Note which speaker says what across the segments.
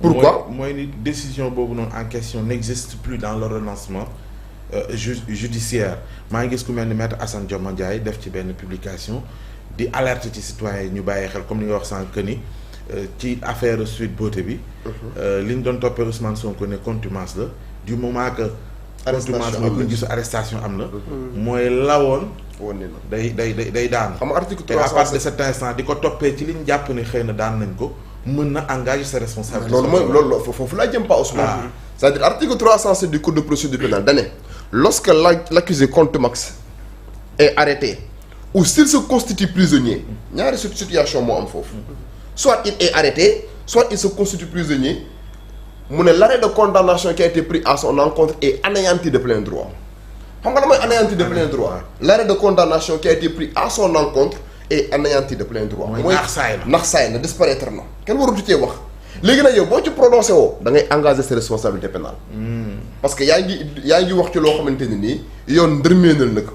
Speaker 1: pourquoi
Speaker 2: mooy ni décision boobu noonu en question n'existe plus dans l'ordonnancement judiciaire maa ngi gis ku mel ni maître Assane Dioma Ndiaye def ci benn publication di alerte ci citoyens yi ñu bàyyi xel comme ni nga wax sànq que ni ci affaire Sweet Beauté bi. li ñu doon toppee Ousmane Sonko ne contumace la du moment que. contumace mooy ñu gisu arrestation am na. mooy lawoon. day daan.
Speaker 1: xam nga article 307
Speaker 2: et à partir de cet instant di ko toppee ci li ñu jàpp ne xëy na daan nañ ko mën na engager sa responsabilité.
Speaker 1: loolu mooy loolu foofu laa jëm pas Ousmane. c'est-à-dire article 307 du code de procédure pénale da ne lorsque l'accusé contumax est arrêté ou s'il se constitue prisonnier ñaari situation moo am foofu soit il est arrêté soit il se constitue prisonnier mu ne l'arrêt de condamnation qui a été pris à son encontre est anéanti de plein droit xam nga la mooy anéanti de plein droit l'arrêt de condamnation qui a été pris à son encontre est anéanti de plein droit mooy nax saay na disparaître na kenn waratu cee wax léegi nag yow boo ci prononcé woo da ngay engager ses responsabilités pénales parce que yaa ngi wax ci loo xamante ne nii yoon ndërmeenal na ko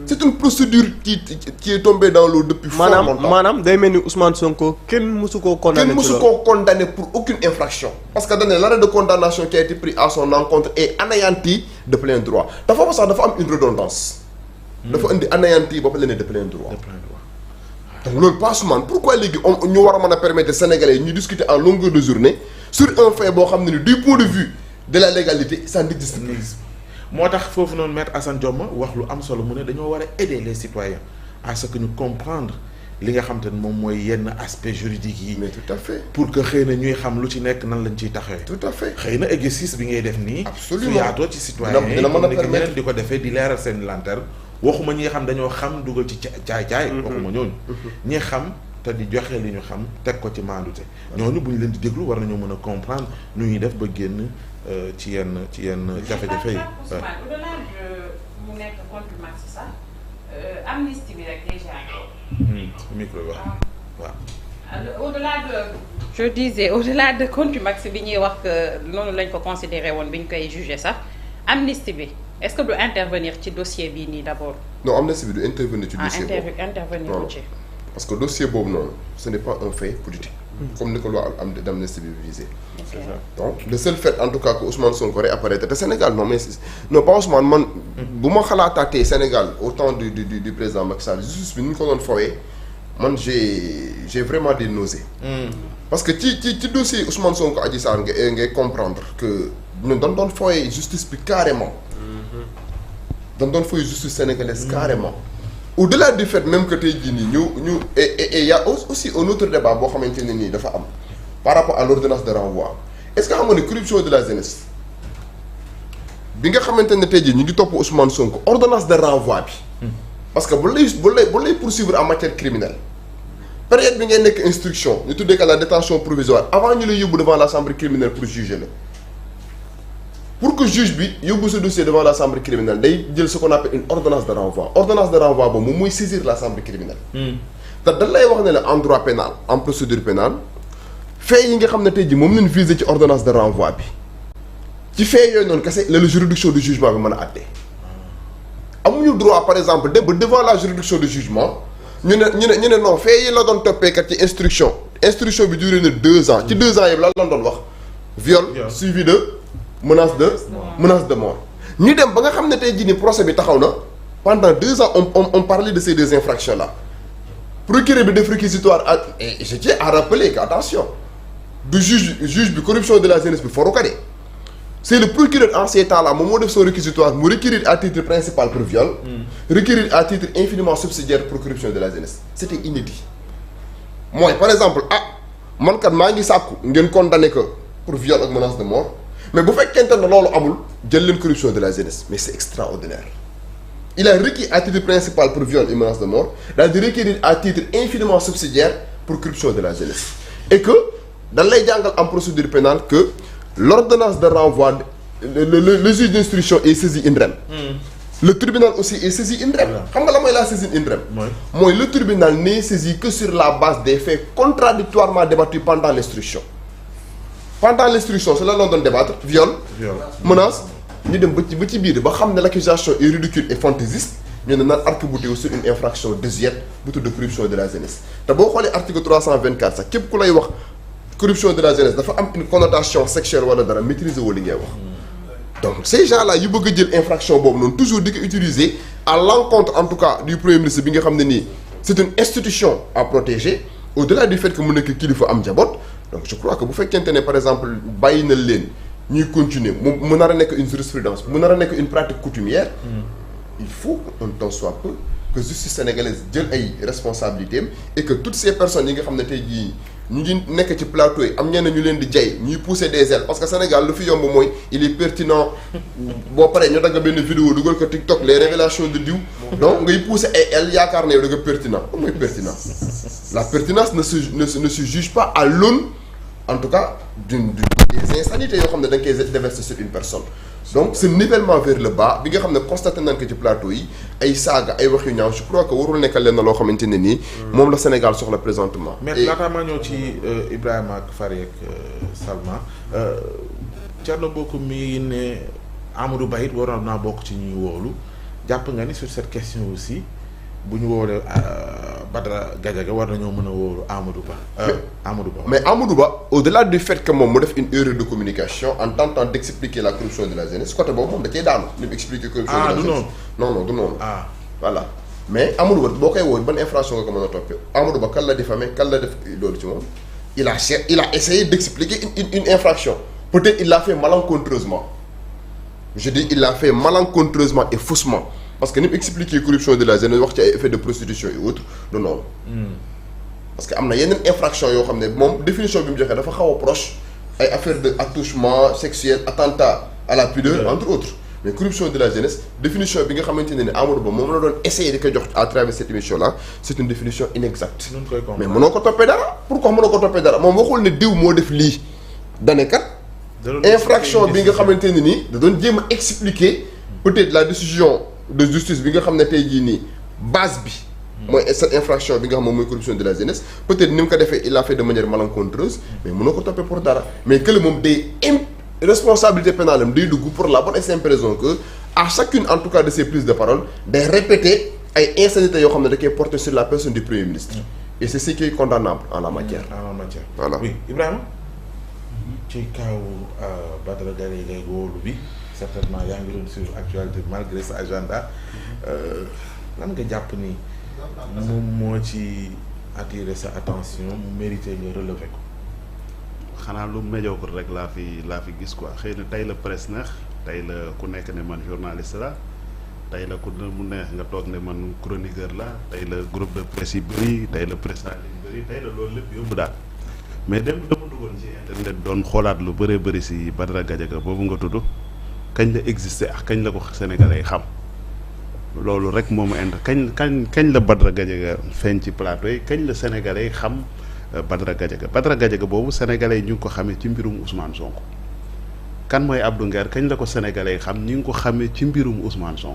Speaker 1: c'est une procédure qui est tombée dans l'eau depuis fort longtemps
Speaker 3: maanaam day mel ni Ousmane Sonko kenn mësu koo
Speaker 1: condamné pour aucune infraction parce que dañ ne l'arrêt de condamnation qui a été pris à son encontre est anéanti de plein droit te foofu sax dafa am une redondance dafa indi anéanti ba pare ne de plein droit donc loolu pas Ousmane pourquoi léegi ñu war a mën a permettre Sénégalais yi ñu discuter en longueur de journée sur un fait boo xam ne ni du point de vue de la légalité ça n'existe plus.
Speaker 2: moo tax foofu noonu maître Assane Dioma wax lu am solo mu ne dañoo war a aider les citoyens à ce que ñu comprendre li nga xam te ne moom mooy yenn aspect juridique yi.
Speaker 1: mais tout à fait.
Speaker 2: pour que xëy na ñuy xam lu ci nekk nan lañ ciy taxawee.
Speaker 1: tout à fait
Speaker 2: xëy na exercice bi ngay def nii.
Speaker 1: absolument
Speaker 2: su yaatoo ci citoyens yi
Speaker 1: dina mën a permettre
Speaker 2: ñeneen di ko defee di leeral seen lanterne waxuma ñi nga xam dañoo xam dugal ci caay-caay. waxuma ñooñu. ñi xam te di joxe li ñu xam teg ko ci maandute. ñooñu bu ñu leen di déglu war nañoo mën a comprendre nu ñuy def ba génn. ci yenn jafe-jafe yi.
Speaker 4: au-delà de mu nekk contumace sax amnistie bi rek déjà.
Speaker 2: micro bi waaw.
Speaker 4: au-delà de. je disais au-delà de contumace bi ñuy wax que noonu lañ ko considéré woon bi ñu koy jugé sax amnistie bi est-ce que du intervenir ci dossier bii nii d'abord.
Speaker 1: non amnistie bi du intervenir ci dossier boobu
Speaker 4: intervenir ci.
Speaker 1: parce que dossier boobu noonu ce n'est pas un fait politique. comme ni ko loi am d'amnistie bi visé. donc le seul fait en tout cas que Ousmane Sonko réapparaître te Sénégal non mais non pas Ousmane man. bu ma xalaataatee Sénégal au temps du président Macky Sall justice bi ni ñu ko doon fowee man j'ai vraiment des nausées. parce que ci dossier Ousmane Sonko Adji Sarr ngay comprendre que ñun dañ doon fowee justice bi carrément. dañ doon fowee justice sénégalaise carrément. au-delà du fait même que tey jii nii ñu et y a aussi un autre débat boo xamante ne nii dafa am par rapport à l'ordonnance de renvoi est-ce que xam nga ne corruption de la jeunesse bi nga xamante ne tey jii ñu ngi topp Ousmane Sonko ordonnance de renvoi bi parce que bu lay poursuivre en matière criminelle période bi ngay nekk instruction ñu tuddee que la détention provisoire avant ñu lay yóbbu devant la chambre criminelle pour juger la pour que juge bi yóbbu ce dossier devant la chambre criminelle day jël ce qu'on appelle une ordonnance de renvoi boobu moom mooy saisir la chambre criminelle te dañ lay wax ne la en droit pénal en procédure pénale fait yi nga xam ne tey jii moom lañ visé ci ordonnance de renvoi bi ci fait yooyu noonu kese la juridiction de jugement bi mën a àtte amuñu droit par exemple dem ba devant la juridiction de jugement ñu ne non fait yi la doon toppee kat ci instruction bi duré na 2 ans ci 2 ans yëpp lan la doon wax viol suivi de menace de mort ñu dem ba nga xam ne tey jii ni procès bi taxaw na pendant 2 ans on parlait de ces 2 infractions là procureur bi def réquisitoire et je tiens à rappeler que attention du juge bi corruption de la jeunesse bi foru ko de c'est le procureur en ces temps-là moom moo def son réquisitoire mu requérir à titre principal pour viol requérir à titre infiniment subsidiaire pour corruption de la jeunesse c'était inédit mooy par exemple man kat maa ngi sàkku ngeen condamné que pour viol ak menace de mort mais bu fekkente ne loolu amul jël leen corruption de la jeunesse mais c'est extraordinaire il a requis à titre principal pour viol et menace de mort daal di requérir à titre infiniment subsidiaire pour corruption de la jeunesse et que dañ lay jàngal en procédure pénale que l'ordonnance de renvoi le juge d'instruction est saisi in rem le tribunal aussi est saisi in rem xam nga la mooy la saisine in rem mooy le tribunal n'est saisi que sur la base des faits contradictoirement débattus pendant l'instruction c'est la doon débattre viol menace ñu dem ba ci biir ba xam ne l'accusation est ridicule et fantaisiste ñu ne naan arc-bouté sur une infraction désuète bu tudd corruption de la jeunesse te boo xoolee article 324 sax képp ku lay wax corruption de la jeunesse dafa am une connotation sexuelle wala dara maîtriser woo li ngay wax. donc ces gens-là yu bëgg a jël infraction boobu noonu toujours di ko utiliser à l'encontre en tout cas du premier ministre bi nga xam ne nii c'est une institution à protéger au-delà du fait que mu nekk kilifa am njaboot donc je crois que bu fekkente ne par exemple bàyyi na leen ñuy continuer mu nar a nekk une jurisprudence mu nar a nekk une pratique coutumière. il faut un temps soit peu que justice sénégalaise jël ay responsabilités am et que toutes ces personnes yi nga xam ne tey jii ñu ngi nekk ci plateau yi am ñenn ñu leen di jay ñuy pousser des ailes parce que Sénégal lu fi yomb mooy il est pertinent boo paree ñu dagg benn vidéo dugal ko TikTok les révélations de diw donc ngay pousser ay ailes yaakaar ne yow da nga pertinent mooy pertinent la pertinence ne se juge pas à l'aune en tout cas des insanités yoo xam ne da nga koy déverser sur une personne donc ce nivellement vers le bas bi nga xam ne constaté nañ ko ci plateau yi ay saaga ay wax yu ñaaw je crois que warul nekk lenn loo xamante ne nii moom la Sénégal soxla présentement.
Speaker 2: mais laataa maa ñëw ci Ibrahima ak Fary ak Salma Thierno Bocoum mi ne Amadou Ba it waroon naa bokk ci ñuy woolu jàpp nga ni sur cette question aussi bu ñu woolee Badara Gadiaga war nañoo mën a wóolu Amadou Ba.
Speaker 1: mais Amadou Ba au-delà du fait que moom mu def une erreur de communication en tentant d'expliquer la corruption de la jeunesse côté boobu moom da cee daanu li mu expliquer corruption de la jeunesse non du noonu voilà mais Amadou Ba boo koy woo ban infraction nga ko mën a toppee Amadou Ba kan la diffamé kan la def loolu ci moom il a essayé d'expliquer une infraction peut-être il l'a fait malencontreusement je dis il l'a fait malencontreusement et faussement parce que ni mu expliquer corruption de la jeunesse wax ci ay effets de prostitution et autres du noonu. parce que am na yeneen infraction yoo xam ne moom définition bi mu joxee dafa xaw a proche ay affaires de attouchement sexuel attentat à la pudeur entre autres mais corruption de la jeunesse définition bi nga xamante ne ni Amadou Ba moom la doon essayer di ko jox à travers cette émission là c'est une définition inexacte. mais mënoo ko toppee dara pourquoi mënoo ko toppee dara moom waxul ne diw moo def lii dane kat infraction bi nga xamante ne nii da doon jéem a expliquer peut-être la décision de justice bi nga xam ne tey jii nii base bi mooy cette infraction bi nga xam moom mooy corruption de la jeunesse peut-être ni mu ko defee il l'a fait de manière malencontreuse mais mënoo ko toppee pour dara mais que moom day responsabilité pénale am day dugg pour la bonne et simple raison que à chacune en tout cas de ses prises de parole day répéter ay insanités yoo xam ne da koy porter sur la personne du premier ministre et c'est ce qui est condamnable en la matière voilà
Speaker 2: oui Ibrahima ci kaw Badara Gadiaga wóolu bi certainement yaa ngi doon suivre actualité malgré sa agenda lan nga jàpp ni moom moo ci attirer sa attention mu mérité nga relever ko.
Speaker 5: xanaa lu médiocre rek laa fi gis quoi xëy na tey la presse neex tey la ku nekk ne man journaliste la tey la ku mu neex nga toog ne man chroniqueur la tey la groupe de presse yi bëri tey la presse en ligne bëri tey la loolu lépp yóbbu daal mais dem dama duggoon ci internet doon xoolaat lu bëree bëri si Badara Gadiaga boobu nga tudd kañ la exister ak kañ la ko Sénégalais yi xam loolu rek moo ma indi kañ la Badara Gadiaga feeñ ci plateau yi kañ la Sénégalais yi xam Badara Gadiaga boobu Sénégalais yi ñu ngi ko xamee ci mbirum Ousmane Sonko kan mooy Abdou Nguer kañ la ko Sénégalais yi xam ñu ngi ko xamee ci mbirum Ousmane Sonko